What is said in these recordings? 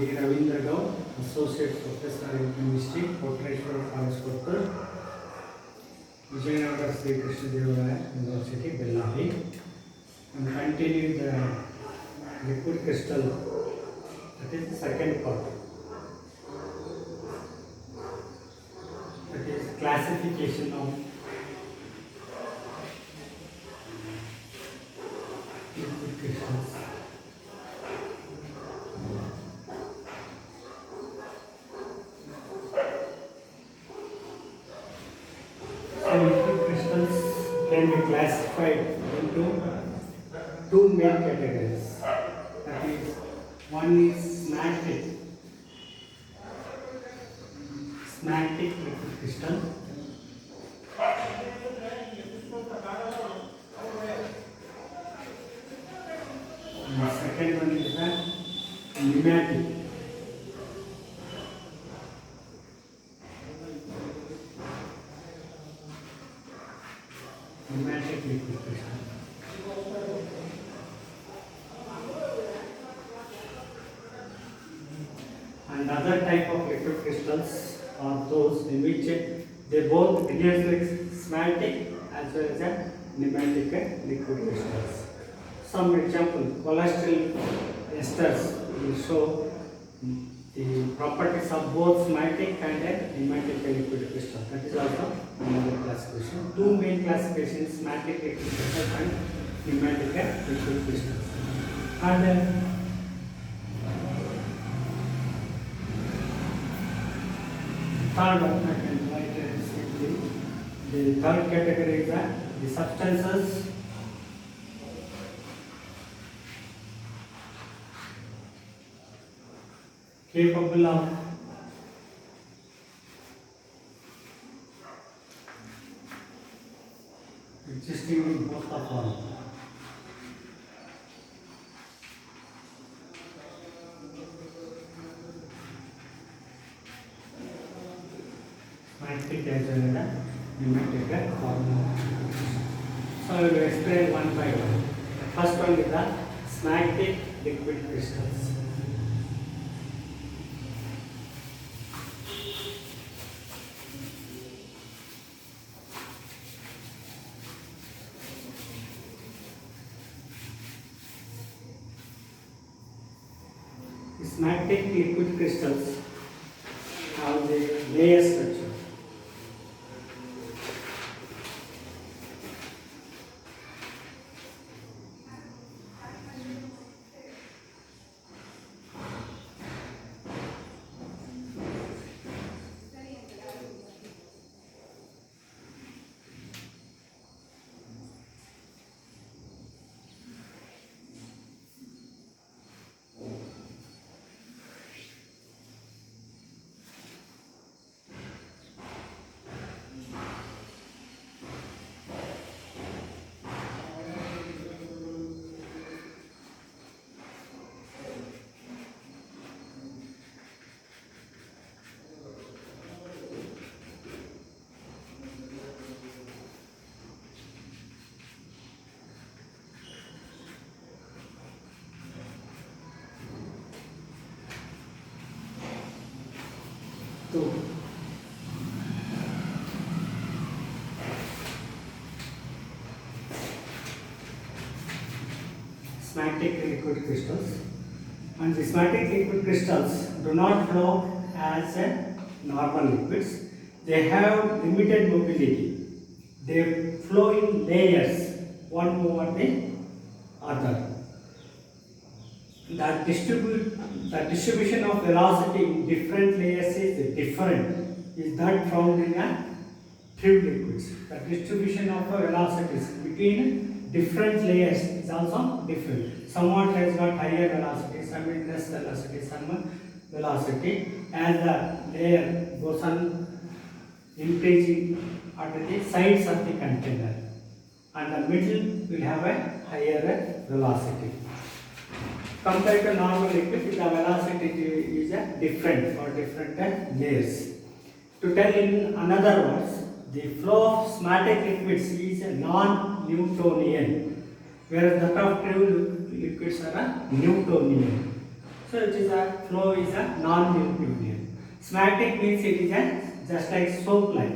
D. Ravindra Gaur, Associate Professor in Chemistry, Koteshwar College, Kottur, Vijayanagara Sri Krishna Devaraya University, Bellary. And continue the liquid crystal, that is the second part. That is classification of liquid crystals. Liquid crystals can be classified into two main categories. That is, one is smactic liquid crystal. And the second one is the pneumatic. Pneumatic liquid crystal. And other type of liquid crystals are those in which they both behave like smaltic as well as a pneumatic liquid crystals. Some example, cholesterol esters will show the properties of both smaltic and a pneumatic liquid crystal. That is also another classification. Two main classifications: smaltic liquid crystals and pneumatic liquid crystals. And third one, I can write it simply. The third category is the substances capable of existing in both the forms. Smaltic as well as pneumatic form. So I will explain one by one. The first one is the smaltic liquid crystals. Smaltic liquid crystals have the layer structure. Two. Smaltic liquid crystals, and the smaltic liquid crystals do not flow as normal liquids. They have limited mobility. They flow in layers, one over the other. The distribution of velocity in different layers is different. Is that found in a fluid liquids? The distribution of velocities between different layers is also different. Somewhat has got higher velocity, some less velocity, some velocity. As the layer goes on increasing at the sides of the container, and the middle will have a higher velocity. Compared to normal liquid, the velocity is different for different layers. To tell in another words, the flow of smaltic liquids is non-Newtonian, whereas that of pure liquids are Newtonian. So it is a flow is a non-union. Symmetric means it is a just like soap like.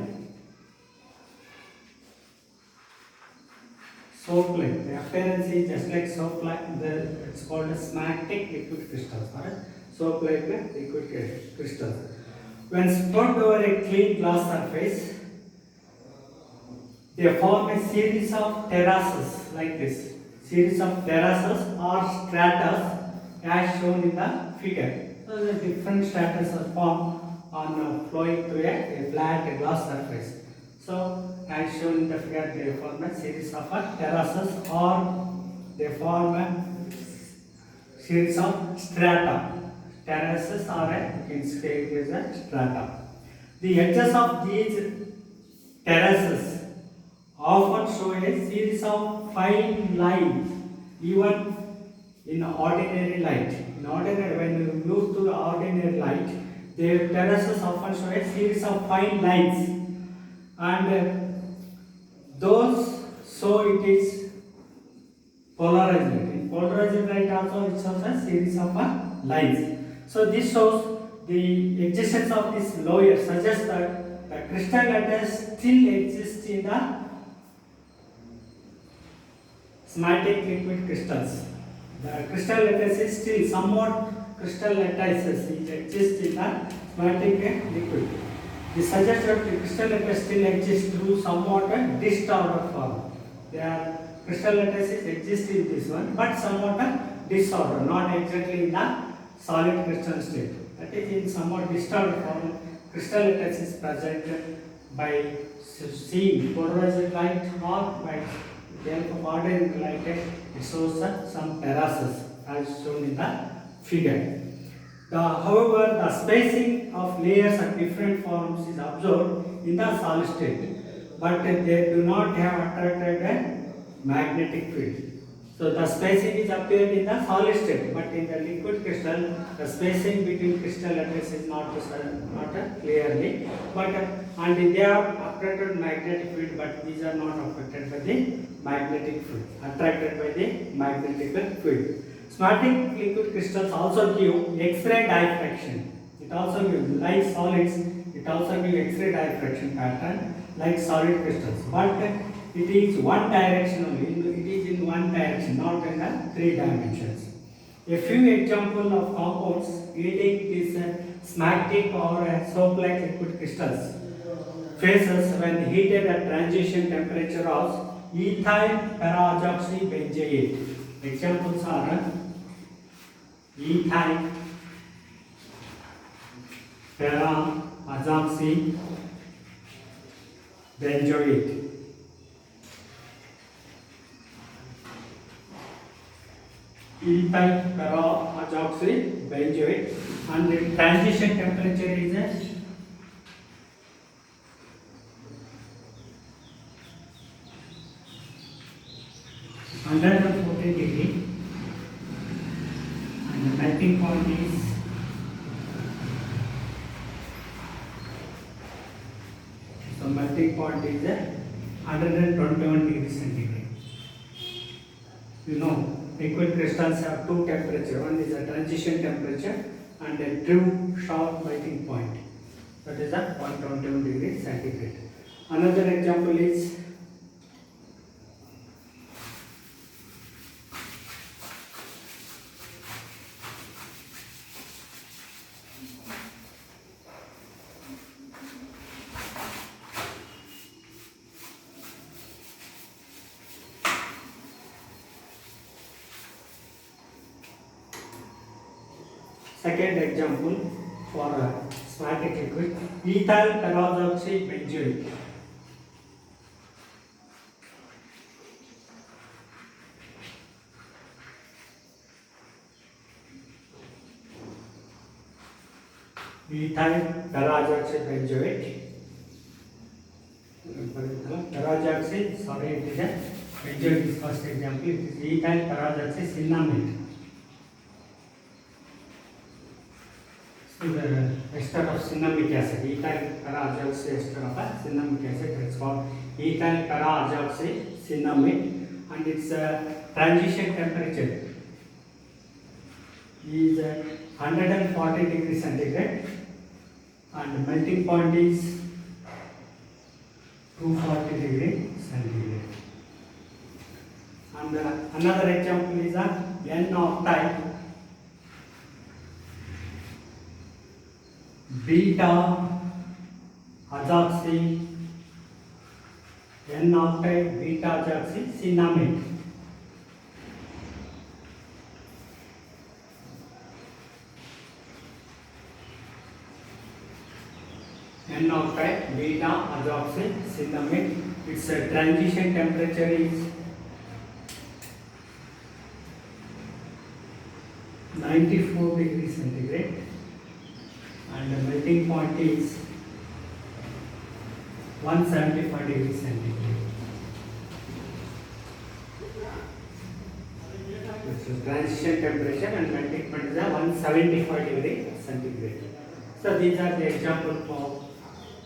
Soap like. The appearance is just like soap like. It's called a symmetric liquid crystals. Right? Soap like liquid crystals. When spread over a clean glass surface, they form a series of terraces like this. Series of terraces or stratas as shown in the figure. So the different stratas are formed on flowing through a flat glass surface. So as shown in the figure, they form a series of terraces or they form a series of strata. Terraces or you can say it is a strata. The edges of these terraces often show a series of fine lines, even in ordinary light. In ordinary, when you move to the ordinary light, the terraces often show a series of fine lines, and those so it is polarized light. In polarized light also it shows a series of lines. So this shows the existence of this layer suggests that the crystal lattice still exists in the symmetric liquid crystals. The crystal lattice is still somewhat crystal lattices exist in the symmetric liquid. This suggests that the crystal lattice still exists through somewhat a disordered form. Their crystal lattices exist in this one, but somewhat a disorder, not exactly in the solid crystal state. That is in somewhat disordered form. Crystal lattice is present by seeing polarized light or by the help of ordinary light. It shows some terraces as shown in the figure. However, the spacing of layers at different forms is observed in the solid state, but they do not have attracted a magnetic field. So the spacing is appeared in the solid state, but in the liquid crystal, the spacing between crystal lattices is not clearly. But and they have attracted magnetic field, but these are not affected by the magnetic field. Attracted by the magnetic field. Symmetric liquid crystals also give X-ray diffraction. It also gives, like solids, it also gives X-ray diffraction pattern like solid crystals. But it is one direction only. It is in one direction, not in the three dimensions. A few examples of compounds yielding these symmetric or soap-like liquid crystals phases when heated at transition temperature of ethyl peroxybenzoate. Examples are ethyl peroxybenzoate. Ethyl peroxybenzoate, and the transition temperature is 140 degree, and the melting point is melting point is 121 degrees centigrade. You know, liquid crystals have two temperatures. One is a transition temperature and a true sharp melting point. That is at 121 degrees centigrade. Another example is second example for symmetric liquid, ethyl peroxybenzoate. Ethyl peroxybenzoate. Peroxide, sorry, it is a benzoate is first example. It is ethyl peroxycinnamate. So the ester of cinnamic acid, ethyl peroxide ester of cinnamic acid, it's called ethyl peroxycinnamate, and its transition temperature is 140 degrees centigrade and melting point is 240 degree centigrade. And another example is a N-octype beta azoxy N-octype beta azoxy cinnamate. N-octype beta azoxy cinnamate. Its transition temperature is 94 degrees centigrade and the melting point is 175 degrees centigrade. So transition temperature and melting point is 175 degree centigrade. So these are the example for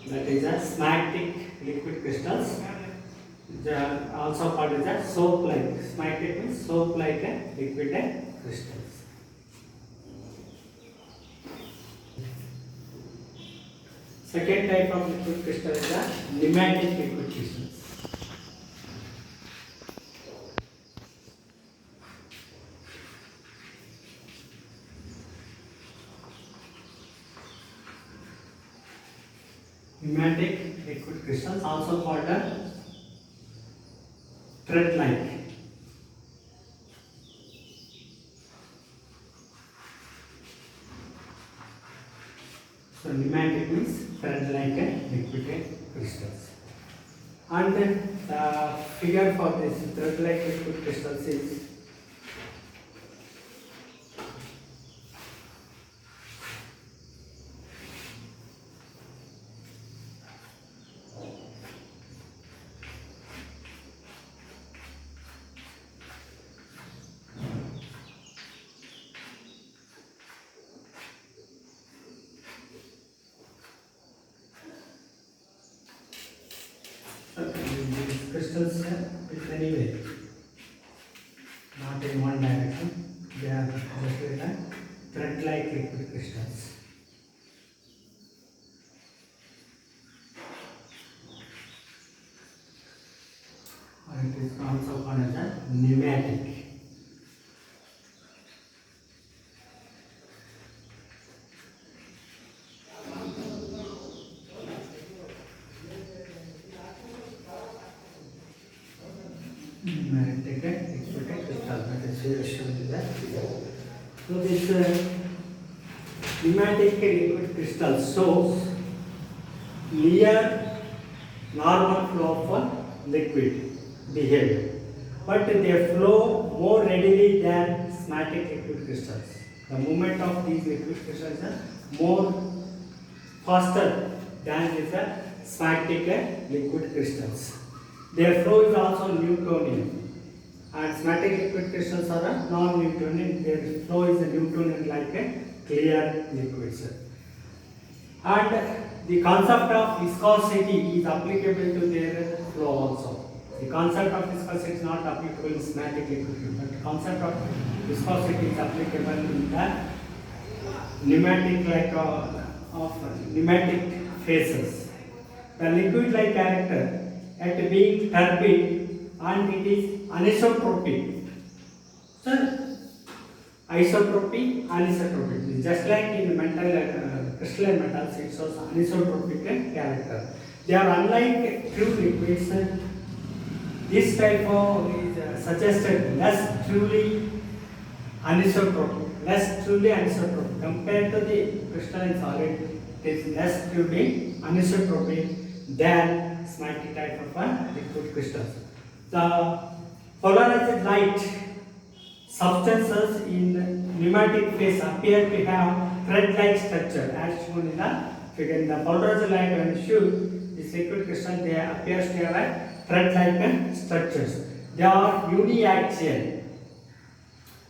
that is a smectic liquid crystals. They are also called as a soap-like. Smectic means soap-like liquid crystals. Second type of liquid crystal is the pneumatic liquid crystals. Pneumatic liquid crystals also called a thread-like. So pneumatic means thread-like liquid crystals. And the figure for this thread-like liquid crystals is these crystals with any way, not in one direction. They are just like thread-like liquid crystals. Or it is also called as a pneumatic. So this pneumatic liquid crystal shows near normal flow of liquid behavior, but they flow more readily than smectic liquid crystals. The movement of these liquid crystals is more faster than these smectic liquid crystals. Their flow is also Newtonian. And smectic liquid crystals are non-Newtonian. Their flow is Newtonian like a clear liquids. And the concept of viscosity is applicable to their flow also. The concept of viscosity is not applicable in smectic liquid, but the concept of viscosity is applicable in the pneumatic like of pneumatic phases. The liquid-like character at being turbid and it is anisotropic. So, isotropy, anisotropic. Just like in metal, crystalline metals, it shows anisotropic character. They are unlike true liquids. This type of is suggested less truly anisotropic. Less truly anisotropic. Compared to the crystalline solid, it is less truly anisotropic than smectic type of liquid crystals. The polarized light substances in pneumatic phase appear to have thread-like structure as shown in the figure. In the polarized light when shoot, this liquid crystal they appears to have a thread-like structures. They are uniaxial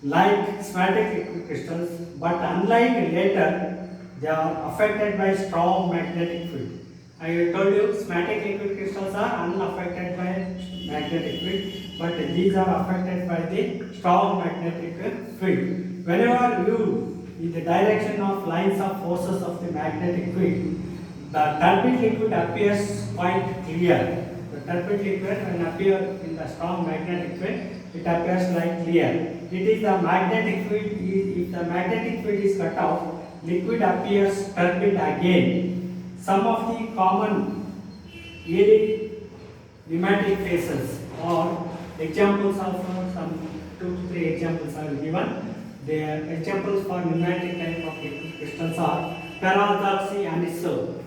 like smectic liquid crystals, but unlike later, they are affected by strong magnetic field. I told you smectic liquid crystals are unaffected by magnetic field, but these are affected by the strong magnetic field. Whenever you in the direction of lines of forces of the magnetic field, the turbid liquid appears quite clear. The turbid liquid when appear in the strong magnetic field, it appears like clear. It is the magnetic field. If the magnetic field is cut off, liquid appears turbid again. Some of the common early pneumatic phases or examples of some 2 to 3 examples are given. The examples for pneumatic type of liquid crystals are para-orthodoxy and iso.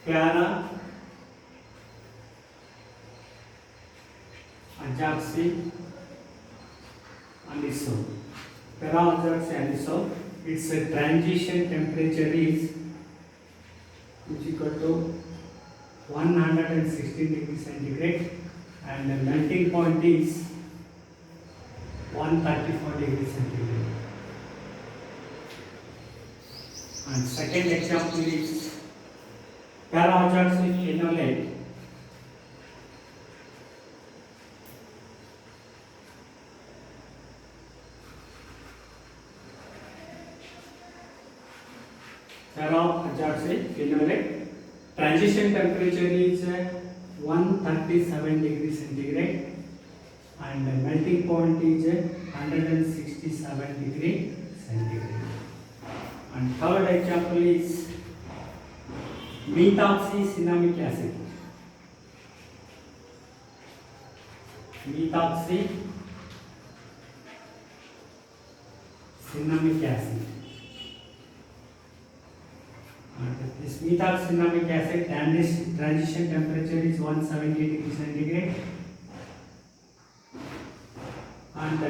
Para Ajaxi and iso. Para-Ajaxi and iso. Its transition temperature is equal to 116 degrees centigrade and the melting point is 134 degrees centigrade. And second example is para-Ajaxi phenolate. Para-Ajaxi phenolate. Transition temperature is 137 degrees centigrade and the melting point is 167 degrees centigrade. And third example is methoxycinnamic acid. Methoxycinnamic acid. This methoxycinnamic acid transition temperature is 170 degrees centigrade and the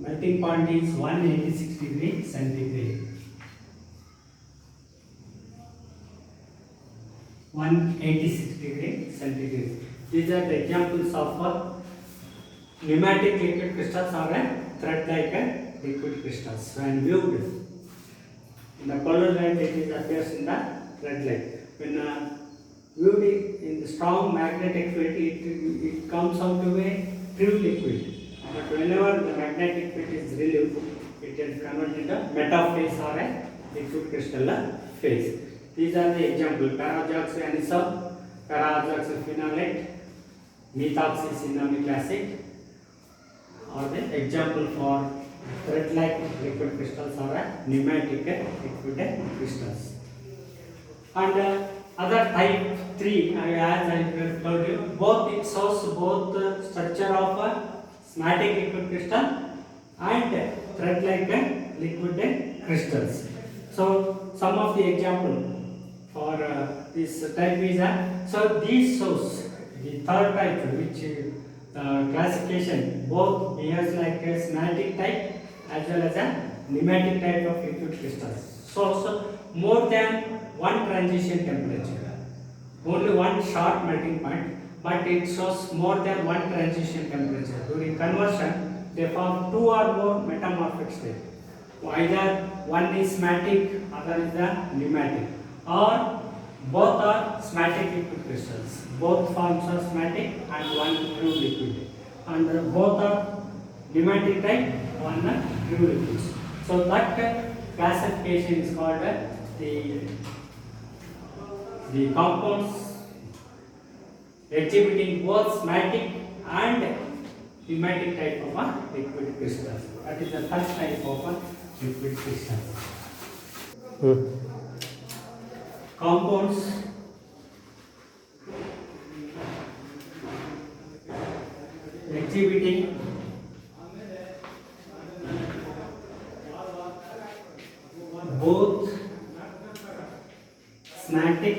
melting point is 186 degrees centigrade. 186 degrees centigrade. These are the examples of pneumatic liquid crystals or thread-like liquid crystals. When viewed in the color line, it appears in the thread light. When viewed in the strong magnetic field, it comes out to a pure liquid. But whenever the magnetic field is relieved, it is converted into metaphase or a liquid crystal phase. These are the examples: para-Ajaxi anisole, para-Ajaxi phenolate, methoxycinnamic acid, are the example for thread-like liquid crystals or pneumatic liquid crystals. And other type 3, as I told you, both it shows both structure of schematic liquid crystal and thread-like liquid crystals. So some of the example for this type is so these shows the third type, which classification both behaves like a schematic type as well as a pneumatic type of liquid crystals. So more than one transition temperature, only one short melting point, but it shows more than one transition temperature. During conversion, they form 2 or more metamorphic states. Either one is schematic, other is the pneumatic, or both are schematic liquid crystals. Both forms are schematic and one true liquid, and both are pneumatic type, one true liquid. So that classification is called the compounds exhibiting both schematic and pneumatic type of a liquid crystals. That is the first type of a liquid crystal. Compounds exhibiting both schematic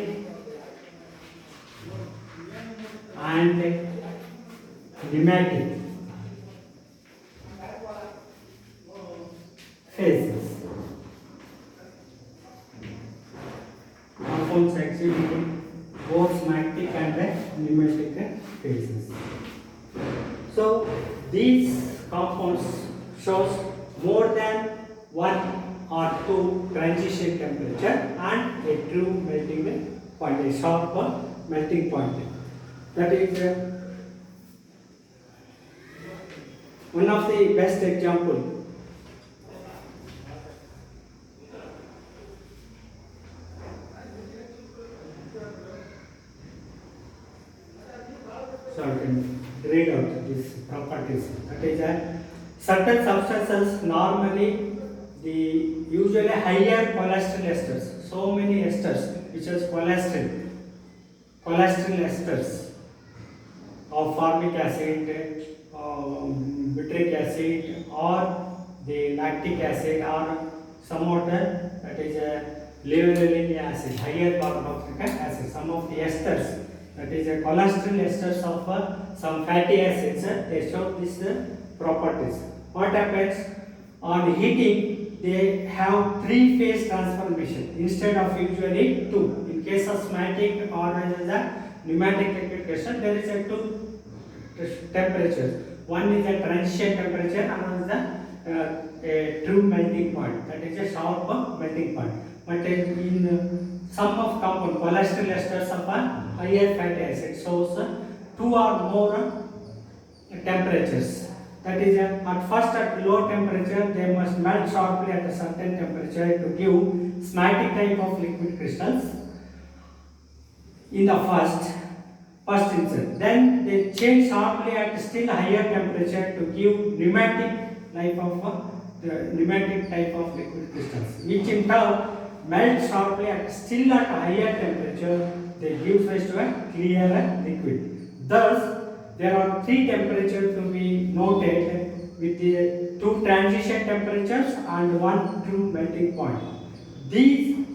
and pneumatic phases. Compounds exhibiting both schematic and pneumatic phases. So these compounds shows more than one or two transition temperature and a true melting point, a sharp melting point. That is one of the best example. So I can read out these properties. That is certain substances normally the usually higher cholesterol esters. So many esters which is cholesterol esters of formic acid, butyric acid, or the lactic acid, or some other, that is a liverolinic acid, higher carboxylic acid. Some of the esters, that is a cholesterol esters of some fatty acids, they show these properties. What happens on heating? They have three-phase transformation instead of usually two. In case of osmotic or pneumatic liquid crystal, there is a two temperatures. One is a transient temperature, another is a true melting point. That is a sharp melting point. But in some of compound cholesterol esters of higher fatty acid shows two or more temperatures. That is at first at low temperature they must melt sharply at a certain temperature to give osmotic type of liquid crystals in the first instance. Then they change sharply at still higher temperature to give pneumatic type of liquid crystals, which in turn melt sharply at still at higher temperature. They give rise to a clear liquid. Thus, there are three temperatures to be noted with the two transition temperatures and one true melting point. These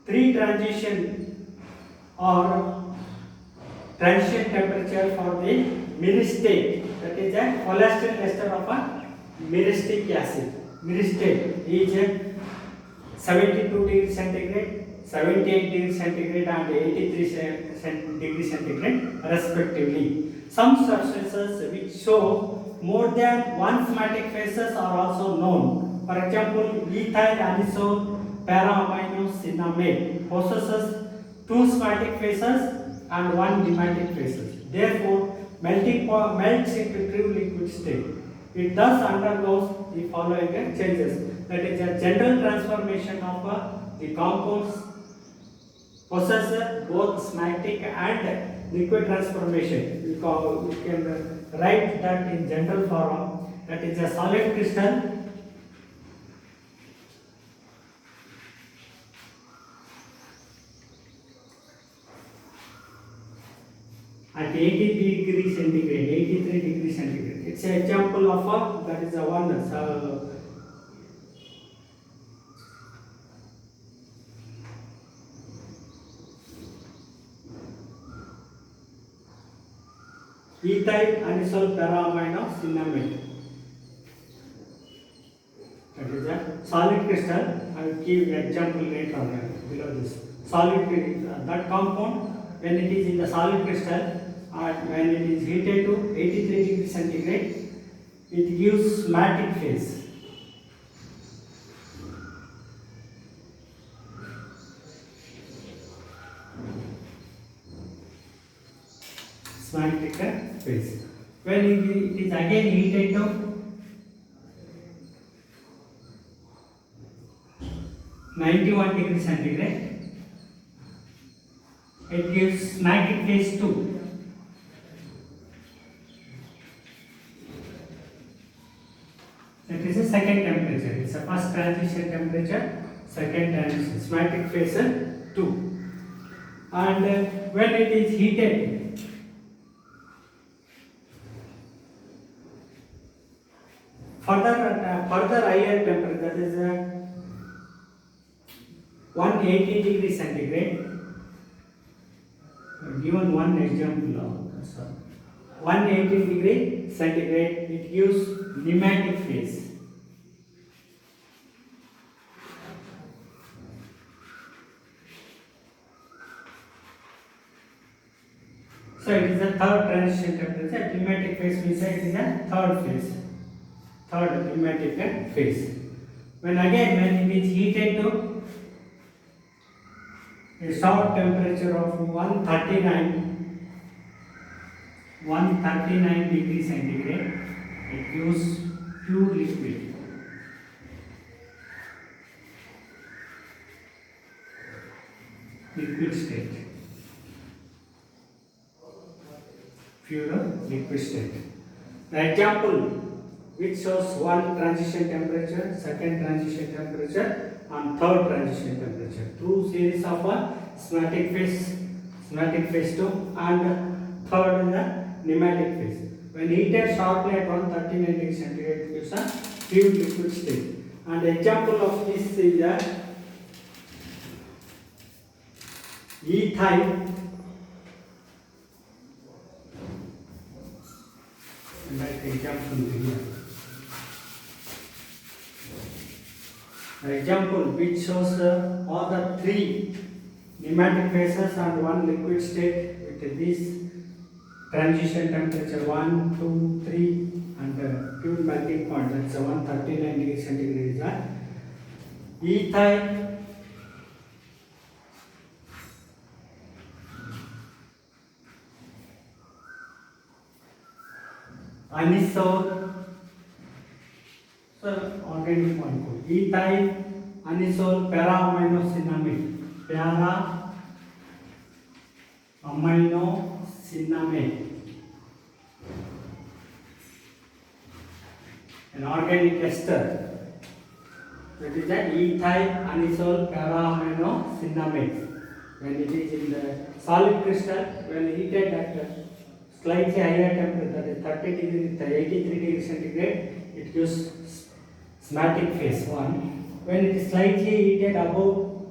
three transition are transition temperature for the myristate, that is a cholesterol ester of a myristic acid. Myristate is 72 degrees centigrade, 78 degrees centigrade and 83 degrees centigrade respectively. Some substances which show more than one somatic phases are also known. For example, ethyl anisole para-aminocinnamate possesses two somatic phases and one nematic phases. Therefore, melts into true liquid state. It thus undergoes the following changes. That is a general transformation of the compounds possess both somatic and liquid transformation. We can write that in general form. That is a solid crystal at 80 degrees centigrade, 83 degrees centigrade. It's an example of that is a one. Ethyl anisole para-aminocinnamate. That is a solid crystal. I will give example later on below this. Solid that compound, when it is in the solid crystal, when it is heated to 83 degrees centigrade, it gives somatic phase. Somatic phase. When it is again heated to 91 degrees centigrade, it gives somatic phase 2. That is the second temperature. It's the first transition temperature, second transition, somatic phase 2. And when it is heated further higher temperature, that is 180 degrees centigrade. Given one example of 180 degree centigrade, it gives pneumatic phase. So it is the third transition temperature. Pneumatic phase means it is the third phase. Third pneumatic phase. When it is heated to a short temperature of 139 degrees centigrade, it gives pure liquid. Liquid state. Pure liquid state. The example which shows one transition temperature, second transition temperature, and third transition temperature through series of schematic phase 2, and third in the pneumatic phase. When heated sharply at 139 degrees centigrade, it gives a pure liquid state. And example of this is the ethyl. Like example here. The example which shows all the three pneumatic phases and one liquid state with this transition temperature 1, 2, 3 and pure melting point, that's 139 degrees centigrade is that ethyl anisole, so organic molecule, ethyl anisole para-aminocinamide, an organic ester, that is an ethyl anisole para-aminocinamide. When it is in the solid crystal, when heated at slightly higher temperature, that is 30 degree, 83 degrees centigrade, it gives schematic phase 1. When it is slightly heated above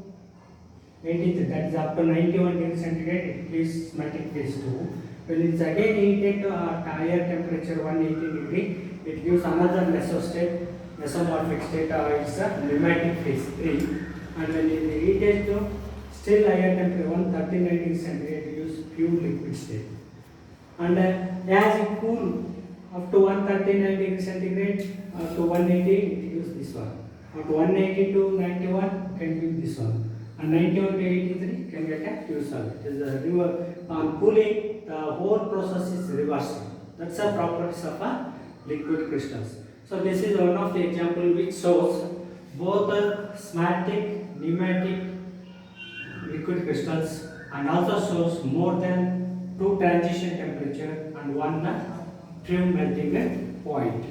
83, that is up to 91 degrees centigrade, it gives schematic phase 2. When it is again heated to a higher temperature 180 degree, it gives another mesomorphic state, it's a pneumatic phase 3. And when it is heated to still higher temperature 139 degrees centigrade, it gives pure liquid state. And as it cool up to 139 degrees centigrade to 180, it gives this one. Up to 180 to 91 can give this one. And 91 to 83 can get a pure solid. It is a on cooling, the whole process is reversed. That's the properties of a liquid crystals. So this is one of the example which shows both the schematic, pneumatic liquid crystals, and also shows more than 2 transition temperature and 1 pure melting point.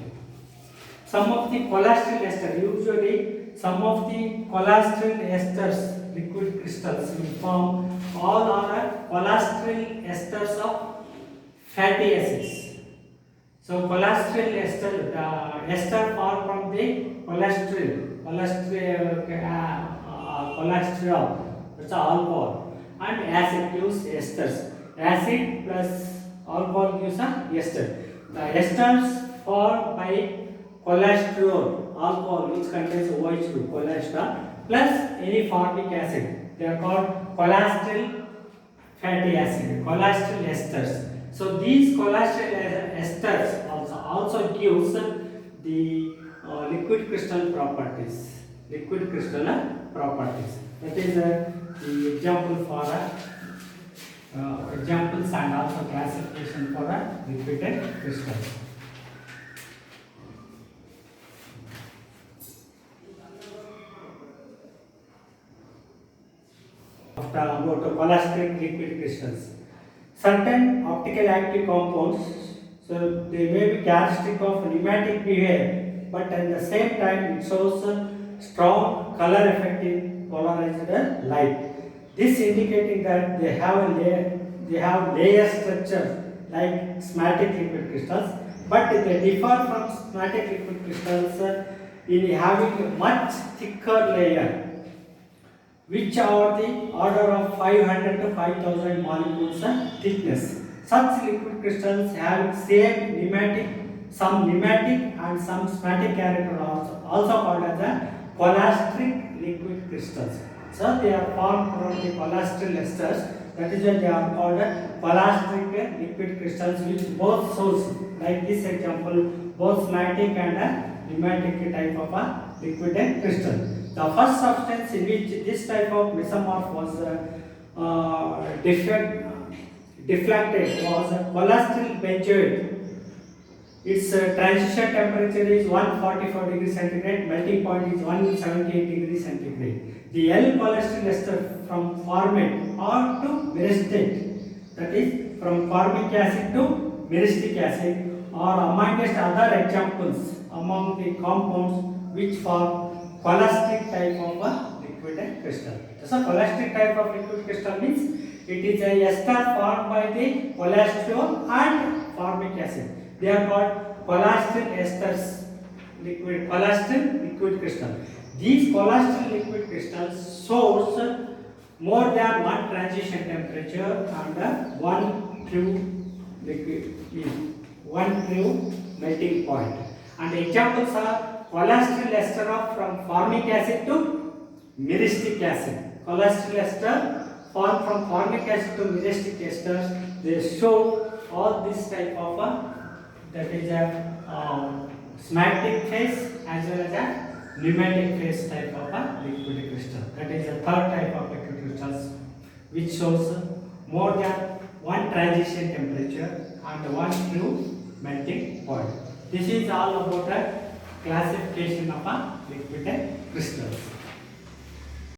Some of the cholesterol esters, usually some of the cholesterol esters, liquid crystals will form, all are cholesterol esters of fatty acids. So cholesterol ester, ester formed from the cholesterol, that's alcohol, and acid gives esters. Acid plus alcohol gives a ester. The esters formed by cholesterol, alcohol which contains OH2, cholesterol, plus any formic acid. They are called cholesterol fatty acid, cholesterol esters. So these cholesterol esters also gives the liquid crystal properties. Liquid crystal properties. That is the example for examples and also classification for liquid crystals. After about cholesterol liquid crystals, certain optical active compounds, so they may be characteristic of pneumatic behavior, but at the same time it shows a strong color effect in polarized light. This indicating that they have layer structure like schematic liquid crystals, but they differ from schematic liquid crystals in having a much thicker layer, which are the order of 500 to 5000 molecules thickness. Such liquid crystals have same some pneumatic and some schematic character, also called as a cholesterol liquid crystals. So they are formed from the cholesterol esters. That is why they are called cholesterol liquid crystals, which both shows, like this example, both schematic and pneumatic type of a liquid crystal. The first substance in which this type of mesomorph was deflected was a cholesterol benzoate. Its transition temperature is 144 degrees centigrade, melting point is 178 degrees centigrade. The L cholesterol ester from format or to myristate, that is from formic acid to myristic acid, are amongst other examples among the compounds which form cholesterol type of a liquid crystal. So, cholesterol type of liquid crystal means it is a ester formed by the cholesterol and formic acid. They are called cholesterol esters, cholesterol liquid crystal. These cholesterol liquid crystals shows more than one transition temperature and one true liquid, one true melting point. And examples are cholesterol ester from formic acid to myristic acid. Cholesterol ester formed from formic acid to myristic esters. They show all this type of that is a symmetric phase as well as a pneumatic phase type of a liquid crystal. That is the third type of liquid crystals which shows more than one transition temperature and one true melting point. This is all about a classification of a liquid crystals.